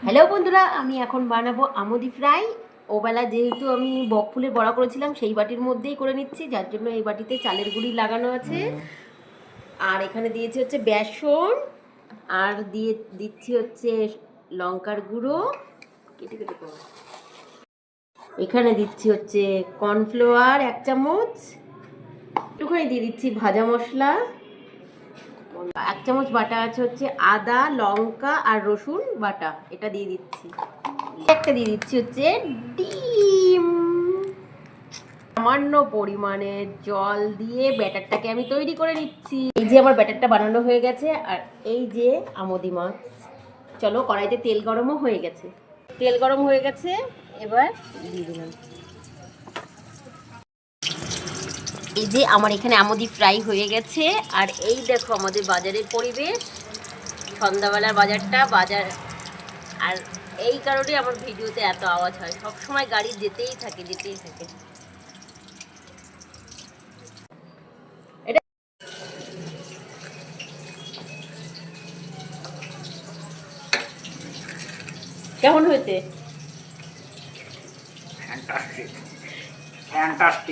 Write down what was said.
Hello বন্ধুরা, আমি এখন বানাবো আমুদি ফ্রাই। ওবেলা যেহেতু আমি বকফুলের বড়া করেছিলাম সেই বাটির মধ্যেই করে নিচ্ছি, যার জন্য এই বাটিতে চালের গুঁড়ি লাগানো আছে। আর এখানে দিয়েছি হচ্ছে বেসন, আর দিচ্ছি হচ্ছে লঙ্কার গুঁড়ো কেটে কেটে করো। এখানে দিচ্ছি হচ্ছে কর্নফ্লাওয়ার 1 চামচ, একটুখানি দিয়ে দিচ্ছি ভাজা মশলা, 1 চামচ বাটা আছে হচ্ছে আদা লঙ্কা আর রসুন বাটা, এটা দিয়ে দিচ্ছি। একটা দিয়ে দিচ্ছি হচ্ছে ডিম। সামান্য পরিমাণে জল দিয়ে ব্যাটারটাকে আমি তৈরি করে নিচ্ছি। এই যে আমার ব্যাটারটা বানানো হয়ে গেছে, আর এই যে আমুদি মাছ। চলো, কড়াইতে তেল গরমও হয়ে গেছে, তেল গরম হয়ে গেছে, এবার দিয়ে দিলাম। এই যে আমার এখানে আমুদি ফ্রাই হয়ে গেছে। আর এই দেখো আমাদের বাজারের পরিবেশ, সন্ধ্যাবেলার বাজার। আর এই কারণে আমার ভিডিওতে এত আওয়াজ হয়, সব সময় গাড়ি যেতেই থাকে। এটা কেমন হয়েছে? Fantastic fantastic.